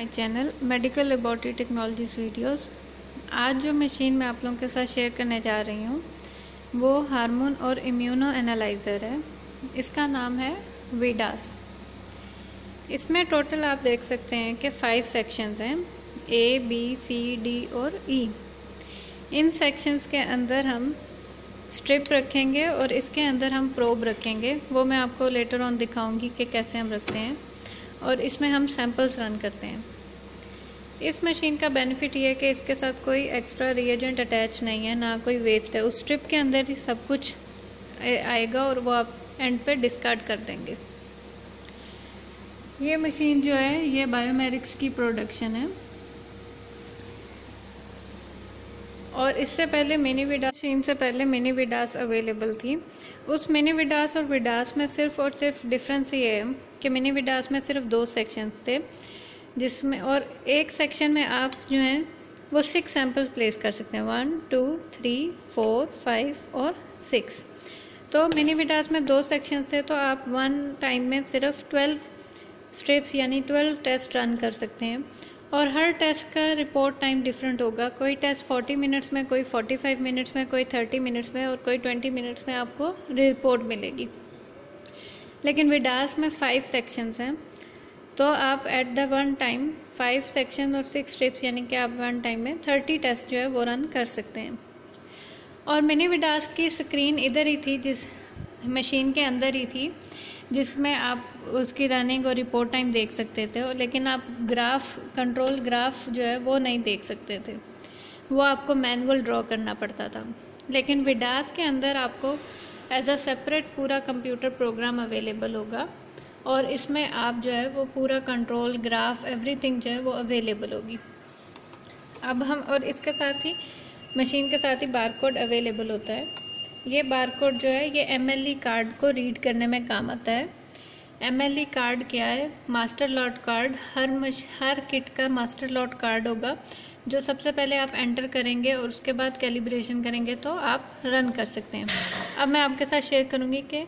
My channel medical laboratory technologies videos. आज जो machine मैं आप लोगों के साथ शेयर करने जा रही हूँ वो हार्मोन और इम्यूनो एनालाइज़र है। इसका नाम है विडास। इसमें टोटल आप देख सकते हैं कि 5 सेक्शंस हैं, A, B, C, D और E। इन सेक्शंस के अंदर हम स्ट्रिप रखेंगे और इसके अंदर हम प्रोब रखेंगे। वो मैं आपको लेटर ऑन दिखाऊंगी कि कैसे हम रखते हैं, और इसमें हम सैंपल्स रन करते हैं। इस मशीन का बेनिफिट ये है कि इसके साथ कोई एक्स्ट्रा रिएजेंट अटैच नहीं है, ना कोई वेस्ट है। उस स्ट्रिप के अंदर ही सब कुछ आएगा और वो आप एंड पे डिस्कार्ड कर देंगे। ये मशीन जो है ये बायोमेरिक्स की प्रोडक्शन है, और इससे पहले मिनी विडास मशीन से पहले मिनी विडास अवेलेबल थी। उस मिनी विडास और विडास में सिर्फ और सिर्फ डिफरेंस ये है कि मिनी विडास में सिर्फ 2 सेक्शंस थे, जिसमें और एक सेक्शन में आप जो हैं वो 6 सैंपल्स प्लेस कर सकते हैं, 1, 2, 3, 4, 5 और 6। तो मिनी विडास में 2 सेक्शंस थे, तो आप वन टाइम में सिर्फ 12 स्ट्रिप्स यानी 12 टेस्ट रन कर सकते हैं, और हर टेस्ट का रिपोर्ट टाइम डिफरेंट होगा। कोई टेस्ट 40 मिनट्स में, कोई 45 मिनट्स में, कोई 30 मिनट्स में और कोई 20 मिनट्स में आपको रिपोर्ट मिलेगी। लेकिन विडास में 5 सेक्शंस हैं, तो आप at the one time 5 section और 6 स्ट्रिप्स यानी कि आप वन टाइम में 30 टेस्ट जो है वो रन कर सकते हैं। और मिनी विडास की स्क्रीन इधर ही थी, जिस मशीन के अंदर ही थी, जिसमें आप उसकी रनिंग और रिपोर्ट टाइम देख सकते थे, लेकिन आप कंट्रोल ग्राफ जो है वो नहीं देख सकते थे, वो आपको मैनुअल ड्रॉ करना पड़ता था। लेकिन विडास के अंदर आपको एज अ सेपरेट पूरा कंप्यूटर प्रोग्राम अवेलेबल होगा, और इसमें आप जो है वो पूरा कंट्रोल ग्राफ एवरीथिंग जो है वो अवेलेबल होगी। अब हम और इसके साथ ही मशीन के साथ ही बारकोड अवेलेबल होता है। ये बारकोड जो है ये MLE कार्ड को रीड करने में काम आता है। MLE कार्ड क्या है? Master lot card. हर किट का मास्टर लॉट कार्ड होगा, जो सबसे पहले आप एंटर करेंगे और उसके बाद कैलिब्रेशन करेंगे तो आप रन कर सकते हैं। अब मैं आपके साथ शेयर करूंगी कि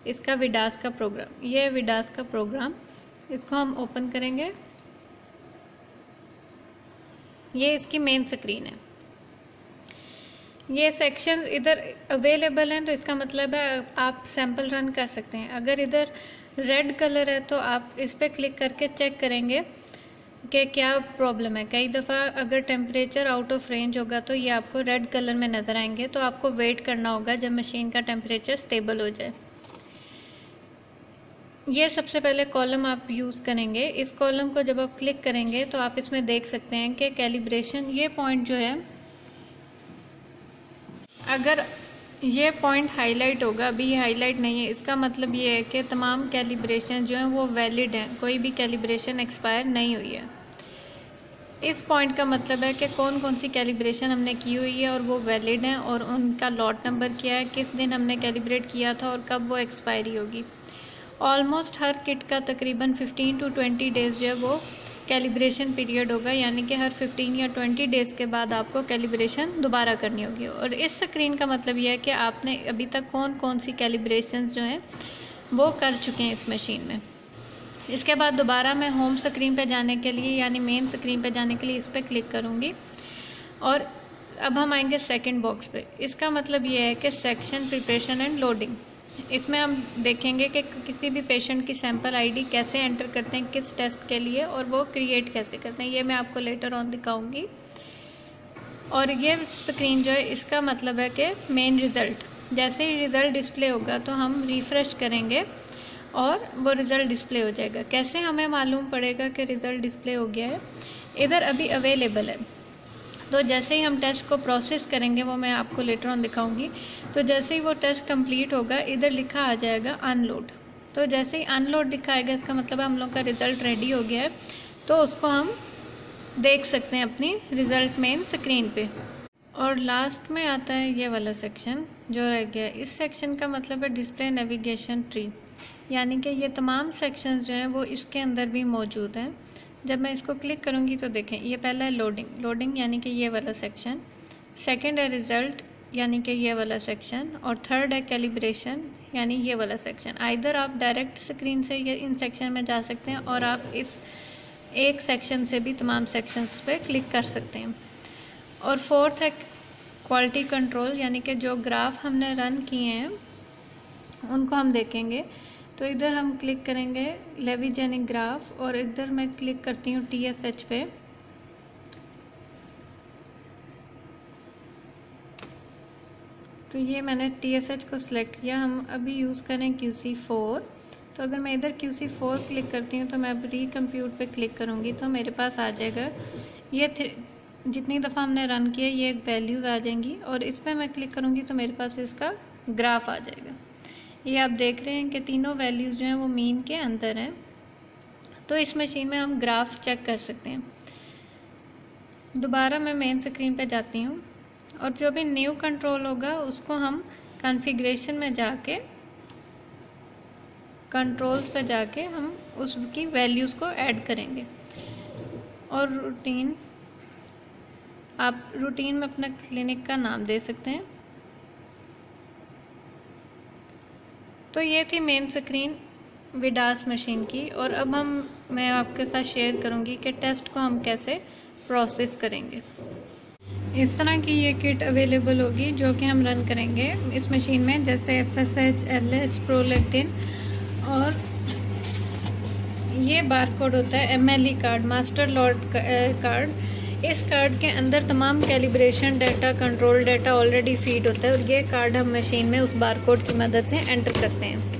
इसका विडास का प्रोग्राम, ये विडास का प्रोग्राम, इसको हम ओपन करेंगे। ये इसकी मेन स्क्रीन है। ये सेक्शन इधर अवेलेबल हैं, तो इसका मतलब है आप सैंपल रन कर सकते हैं। अगर इधर रेड कलर है तो आप इस पर क्लिक करके चेक करेंगे कि क्या प्रॉब्लम है। कई दफ़ा अगर टेम्परेचर आउट ऑफ रेंज होगा तो ये आपको रेड कलर में नज़र आएंगे, तो आपको वेट करना होगा जब मशीन का टेम्परेचर स्टेबल हो जाए। ये सबसे पहले कॉलम आप यूज़ करेंगे। इस कॉलम को जब आप क्लिक करेंगे तो आप इसमें देख सकते हैं कि कैलिब्रेशन, ये पॉइंट जो है, अगर ये पॉइंट हाईलाइट होगा, अभी ये हाईलाइट नहीं है, इसका मतलब ये है कि तमाम कैलिब्रेशन जो हैं वो वैलिड हैं, कोई भी कैलिब्रेशन एक्सपायर नहीं हुई है। इस पॉइंट का मतलब है कि कौन कौन सी कैलिब्रेशन हमने की हुई है और वो वैलिड हैं, और उनका लॉट नंबर क्या है, किस दिन हमने कैलिब्रेट किया था और कब वो एक्सपायरी होगी। ऑलमोस्ट हर किट का तकरीबन 15 to 20 डेज़ जो है वो कैलिब्रेशन पीरियड होगा, यानी कि हर 15 या 20 डेज़ के बाद आपको कैलिब्रेशन दोबारा करनी होगी। और इस स्क्रीन का मतलब यह है कि आपने अभी तक कौन कौन सी कैलिब्रेशन जो हैं वो कर चुके हैं इस मशीन में। इसके बाद दोबारा मैं होम स्क्रीन पे जाने के लिए यानी मेन स्क्रीन पे जाने के लिए इस पर क्लिक करूँगी, और अब हम आएंगे सेकेंड बॉक्स पे। इसका मतलब ये है कि सेक्शन प्रिपरेशन एंड लोडिंग। इसमें हम देखेंगे कि किसी भी पेशेंट की सैंपल आईडी कैसे एंटर करते हैं, किस टेस्ट के लिए, और वो क्रिएट कैसे करते हैं, ये मैं आपको लेटर ऑन दिखाऊंगी। और ये स्क्रीन जो है इसका मतलब है कि मेन रिज़ल्ट, जैसे ही रिज़ल्ट डिस्प्ले होगा तो हम रिफ़्रेश करेंगे और वो रिज़ल्ट डिस्प्ले हो जाएगा। कैसे हमें मालूम पड़ेगा कि रिज़ल्ट डिस्प्ले हो गया है? इधर अभी अवेलेबल है, तो जैसे ही हम टेस्ट को प्रोसेस करेंगे, वो मैं आपको लेटर ऑन दिखाऊंगी। तो जैसे ही वो टेस्ट कंप्लीट होगा, इधर लिखा आ जाएगा अनलोड। तो जैसे ही अनलोड दिखाएगा, इसका मतलब हम लोग का रिज़ल्ट रेडी हो गया है, तो उसको हम देख सकते हैं अपनी रिज़ल्ट मेन स्क्रीन पे। और लास्ट में आता है ये वाला सेक्शन जो रह गया। इस सेक्शन का मतलब है डिस्प्ले नेविगेशन ट्री, यानी कि ये तमाम सेक्शंस जो हैं वो इसके अंदर भी मौजूद हैं। जब मैं इसको क्लिक करूँगी तो देखें, ये पहला है लोडिंग यानी कि ये वाला सेक्शन, सेकंड है रिज़ल्ट यानी कि ये वाला सेक्शन, और थर्ड है कैलिब्रेशन यानी ये वाला सेक्शन। आइदर आप डायरेक्ट स्क्रीन से ये इन सेक्शन में जा सकते हैं, और आप इस एक सेक्शन से भी तमाम सेक्शंस पे क्लिक कर सकते हैं। और फोर्थ है क्वालिटी कंट्रोल, यानी कि जो ग्राफ हमने रन किए हैं उनको हम देखेंगे। तो इधर हम क्लिक करेंगे लेविजेनिक ग्राफ, और इधर मैं क्लिक करती हूँ TSH पे। तो ये मैंने TSH को सिलेक्ट किया। हम अभी यूज़ करें QC4। तो अगर मैं इधर QC4 क्लिक करती हूँ तो मैं अब रीकम्प्यूट पे क्लिक करूँगी तो मेरे पास आ जाएगा ये जितनी दफ़ा हमने रन किया ये वैल्यूज़ आ जाएंगी, और इस पर मैं क्लिक करूँगी तो मेरे पास इसका ग्राफ आ जाएगा। ये आप देख रहे हैं कि तीनों वैल्यूज़ जो हैं वो मीन के अंदर हैं। तो इस मशीन में हम ग्राफ चेक कर सकते हैं। दोबारा मैं मेन स्क्रीन पे जाती हूँ, और जो भी न्यू कंट्रोल होगा उसको हम कॉन्फ़िगरेशन में जाके कंट्रोल्स पे जाके हम उसकी वैल्यूज़ को ऐड करेंगे। और रूटीन, आप रूटीन में अपना क्लिनिक का नाम दे सकते हैं। तो ये थी मेन स्क्रीन विडास मशीन की। और अब मैं आपके साथ शेयर करूंगी कि टेस्ट को हम कैसे प्रोसेस करेंगे। इस तरह की ये किट अवेलेबल होगी जो कि हम रन करेंगे इस मशीन में, जैसे FSH, LH, प्रोलेक्टिन, और ये बारकोड होता है MLE card, master lot card. इस कार्ड के अंदर तमाम calibration data, control data already feed होता है, और ये कार्ड हम मशीन में उस बारकोड की मदद से एंटर करते हैं।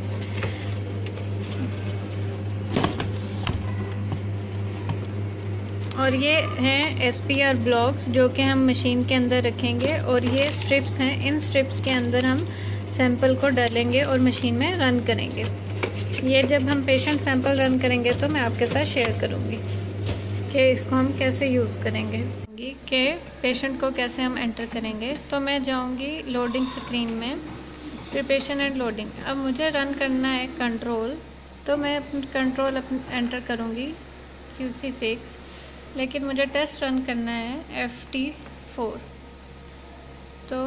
और ये हैं SPR ब्लॉक्स जो कि हम मशीन के अंदर रखेंगे, और ये स्ट्रिप्स हैं। इन स्ट्रिप्स के अंदर हम सैंपल को डालेंगे और मशीन में रन करेंगे। ये जब हम पेशेंट सैंपल रन करेंगे तो मैं आपके साथ शेयर करूँगी कि इसको हम कैसे यूज़ करेंगे, कि पेशेंट को कैसे हम एंटर करेंगे। तो मैं जाऊँगी लोडिंग स्क्रीन में, प्रिपरेशन एंड लोडिंग। अब मुझे रन करना है कंट्रोल, तो मैं कंट्रोल एंटर करूँगी QC6, लेकिन मुझे टेस्ट रन करना है FT4। तो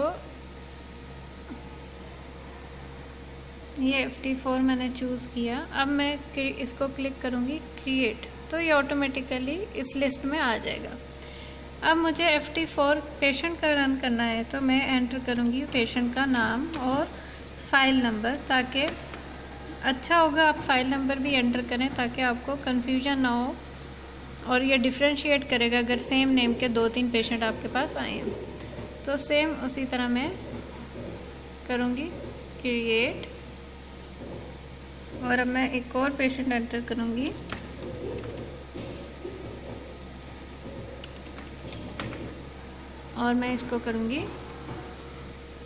ये FT4 मैंने चूज़ किया। अब मैं इसको क्लिक करूँगी क्रिएट, तो ये ऑटोमेटिकली इस लिस्ट में आ जाएगा। अब मुझे FT4 पेशेंट का रन करना है, तो मैं एंटर करूँगी पेशेंट का नाम और फाइल नंबर, ताकि अच्छा होगा आप फाइल नंबर भी एंटर करें ताकि आपको कन्फ्यूजन ना हो, और ये डिफ्रेंशिएट करेगा अगर सेम नेम के 2-3 पेशेंट आपके पास आए हैं। तो सेम उसी तरह मैं करूँगी क्रिएट, और अब मैं एक और पेशेंट एंटर करूँगी। और मैं इसको करूँगी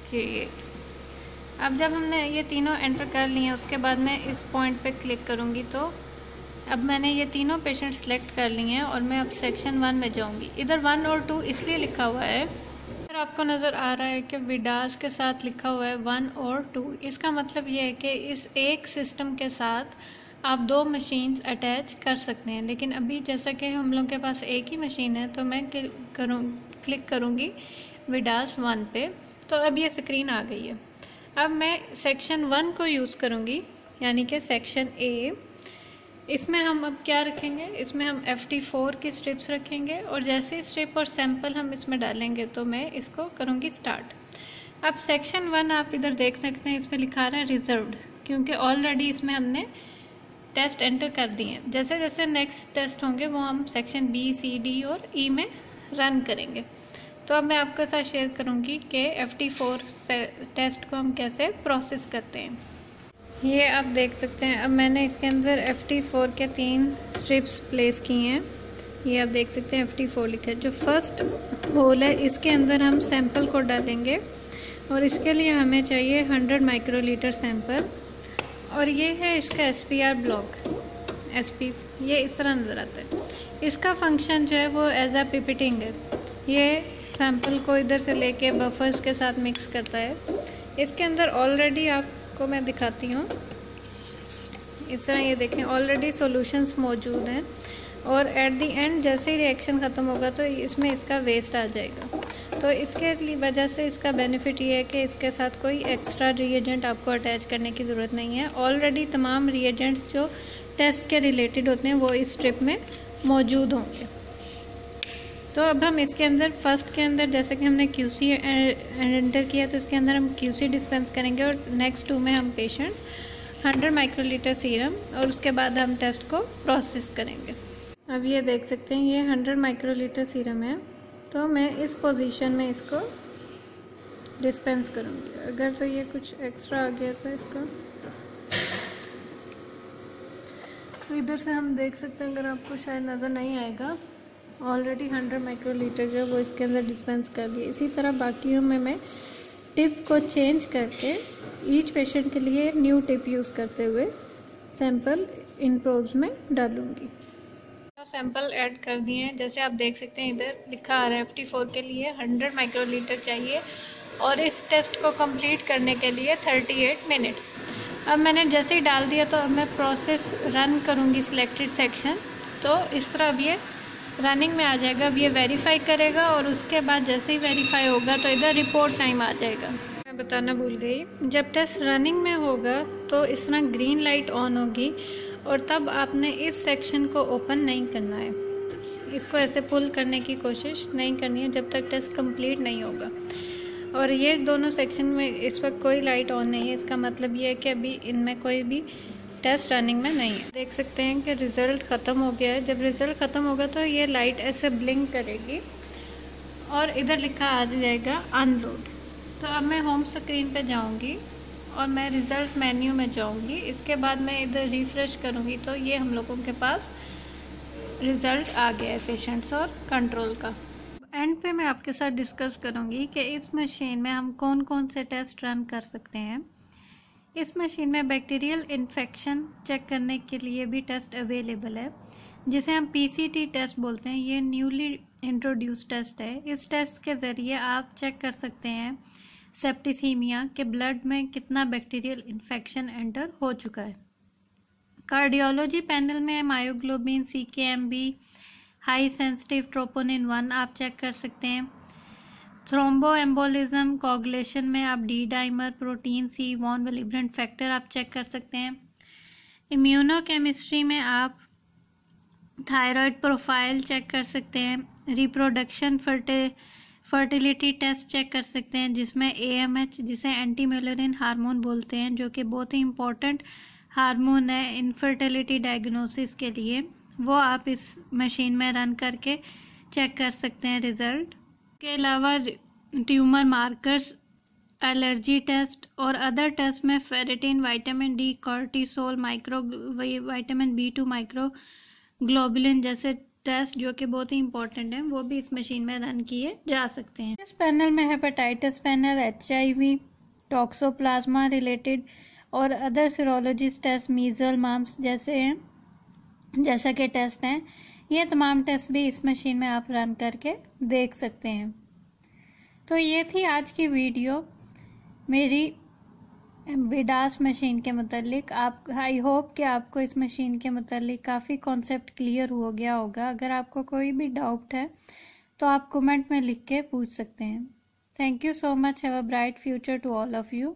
क्रिएट। अब जब हमने ये तीनों एंटर कर लिए हैं उसके बाद मैं इस पॉइंट पे क्लिक करूँगी। तो अब मैंने ये तीनों पेशेंट सेलेक्ट कर लिए हैं, और मैं अब सेक्शन 1 में जाऊँगी। इधर 1 और 2 इसलिए लिखा हुआ है, अगर आपको नज़र आ रहा है कि विडास के साथ लिखा हुआ है 1 और 2, इसका मतलब ये है कि इस एक सिस्टम के साथ आप 2 मशीन्स अटैच कर सकते हैं। लेकिन अभी जैसा कि हम लोग के पास एक ही मशीन है, तो मैं क्लिक करूँगी विडास 1 पे। तो अब ये स्क्रीन आ गई है। अब मैं सेक्शन 1 को यूज़ करूँगी, यानी कि सेक्शन A। इसमें हम अब क्या रखेंगे, इसमें हम FT4 की स्ट्रिप्स रखेंगे, और जैसे ही स्ट्रिप और सैंपल हम इसमें डालेंगे तो मैं इसको करूँगी स्टार्ट। अब सेक्शन 1 आप इधर देख सकते हैं, इसमें लिखा रहा है रिजर्व्ड, क्योंकि ऑलरेडी इसमें हमने टेस्ट एंटर कर दिए हैं। जैसे जैसे नेक्स्ट टेस्ट होंगे वो हम सेक्शन B, C, D और E में रन करेंगे। तो अब मैं आपके साथ शेयर करूँगी कि FT4 टेस्ट को हम कैसे प्रोसेस करते हैं। ये आप देख सकते हैं, अब मैंने इसके अंदर FT4 के 3 स्ट्रिप्स प्लेस किए हैं। ये आप देख सकते हैं FT4 लिखा है। जो फर्स्ट होल है इसके अंदर हम सैंपल को डालेंगे, और इसके लिए हमें चाहिए 100 माइक्रोलीटर सैंपल, और ये है इसका SPR ब्लॉक SP। ये इस तरह नज़र आता है। इसका फंक्शन जो है वो एज आ पिपिटिंग है। ये सैंपल को इधर से लेके बफर्स के साथ मिक्स करता है। इसके अंदर ऑलरेडी आपको मैं दिखाती हूँ, इस तरह ये देखें ऑलरेडी सॉल्यूशंस मौजूद हैं, और एट द एंड जैसे ही रिएक्शन ख़त्म होगा तो इसमें इसका वेस्ट आ जाएगा। तो इसके वजह से इसका बेनिफिट ये है कि इसके साथ कोई एक्स्ट्रा रिएजेंट आपको अटैच करने की ज़रूरत नहीं है। ऑलरेडी तमाम रिएजेंट्स जो टेस्ट के रिलेटेड होते हैं वो इस स्ट्रिप में मौजूद होंगे। तो अब हम इसके अंदर फर्स्ट के अंदर जैसे कि हमने QC एंटर किया तो इसके अंदर हम QC डिस्पेंस करेंगे और नेक्स्ट 2 में हम पेशेंट्स 100 माइक्रोलीटर सीरम और उसके बाद हम टेस्ट को प्रोसेस करेंगे। अब ये देख सकते हैं ये 100 माइक्रोलीटर सीरम है, तो मैं इस पोजीशन में इसको डिस्पेंस करूँगी। अगर तो ये कुछ एक्स्ट्रा आ गया तो इसका तो इधर से हम देख सकते हैं, अगर आपको शायद नज़र नहीं आएगा, ऑलरेडी 100 माइक्रोलीटर जो वो इसके अंदर डिस्पेंस कर दिए। इसी तरह बाकियों में मैं टिप को चेंज करके ईच पेशेंट के लिए न्यू टिप यूज़ करते हुए सैंपल इन प्रोब्स में डालूँगी। तो सैंपल ऐड कर दिए हैं, जैसे आप देख सकते हैं इधर लिखा आ रहा है FT4 के लिए 100 माइक्रोलीटर चाहिए और इस टेस्ट को कंप्लीट करने के लिए 38 मिनट्स। अब मैंने जैसे ही डाल दिया तो अब मैं प्रोसेस रन करूँगी सिलेक्टेड सेक्शन, तो इस तरह अब ये रनिंग में आ जाएगा। अब ये वेरीफाई करेगा और उसके बाद जैसे ही वेरीफाई होगा तो इधर रिपोर्ट टाइम आ जाएगा। मैं बताना भूल गई, जब टेस्ट रनिंग में होगा तो इस तरह ग्रीन लाइट ऑन होगी और तब आपने इस सेक्शन को ओपन नहीं करना है, इसको ऐसे पुल करने की कोशिश नहीं करनी है जब तक टेस्ट कंप्लीट नहीं होगा। और ये दोनों सेक्शन में इस वक्त कोई लाइट ऑन नहीं है, इसका मतलब ये है कि अभी इनमें कोई भी टेस्ट रनिंग में नहीं है। देख सकते हैं कि रिज़ल्ट ख़त्म हो गया है। जब रिज़ल्ट ख़त्म होगा तो ये लाइट ऐसे ब्लिंक करेगी और इधर लिखा आ जाएगा अनलोड। तो अब मैं होम स्क्रीन पे जाऊंगी और मैं रिज़ल्ट मेन्यू में जाऊंगी। इसके बाद मैं इधर रिफ़्रेश करूंगी तो ये हम लोगों के पास रिज़ल्ट आ गया है पेशेंट्स और कंट्रोल का। एंड पे मैं आपके साथ डिस्कस करूंगी कि इस मशीन में हम कौन कौन से टेस्ट रन कर सकते हैं। इस मशीन में बैक्टीरियल इन्फेक्शन चेक करने के लिए भी टेस्ट अवेलेबल है, जिसे हम PCT टेस्ट बोलते हैं। ये न्यूली इंट्रोड्यूस टेस्ट है। इस टेस्ट के ज़रिए आप चेक कर सकते हैं सेप्टिसीमिया के ब्लड में कितना बैक्टीरियल इन्फेक्शन एंटर हो चुका है। कार्डियोलॉजी पैनल में myoglobin, CKMB, high sensitive troponin 1 आप चेक कर सकते हैं। थ्रोम्बोएम्बोलिज्म कोगुलेशन में आप D dimer, protein C, von Willebrand factor आप चेक कर सकते हैं। इम्यूनोकेमिस्ट्री में आप थायराइड प्रोफाइल चेक कर सकते हैं। रिप्रोडक्शन फर्टिलिटी टेस्ट चेक कर सकते हैं, जिसमें AMH, जिसे एंटी म्यूलरिन हार्मोन बोलते हैं, जो कि बहुत ही इम्पोर्टेंट हार्मोन है इनफर्टिलिटी डायग्नोसिस के लिए, वो आप इस मशीन में रन करके चेक कर सकते हैं रिज़ल्ट। के अलावा ट्यूमर मार्कर्स, एलर्जी टेस्ट और अदर टेस्ट में ferritin, vitamin D, cortisol, vitamin B2, microglobulin जैसे टेस्ट जो कि बहुत ही इंपॉर्टेंट हैं, वो भी इस मशीन में रन किए जा सकते हैं। इस पैनल में hepatitis panel, HIV, toxoplasma related और अदर सीरोलॉजिस्ट टेस्ट, मीजल, मम्प्स जैसा के टेस्ट हैं। ये तमाम टेस्ट भी इस मशीन में आप रन करके देख सकते हैं। तो ये थी आज की वीडियो मेरी विडास मशीन के मुतालिक। आई होप कि आपको इस मशीन के मुतालिक काफ़ी कॉन्सेप्ट क्लियर हो गया होगा। अगर आपको कोई भी डाउट है तो आप कमेंट में लिख के पूछ सकते हैं। Thank you so much. Have a bright future to all of you.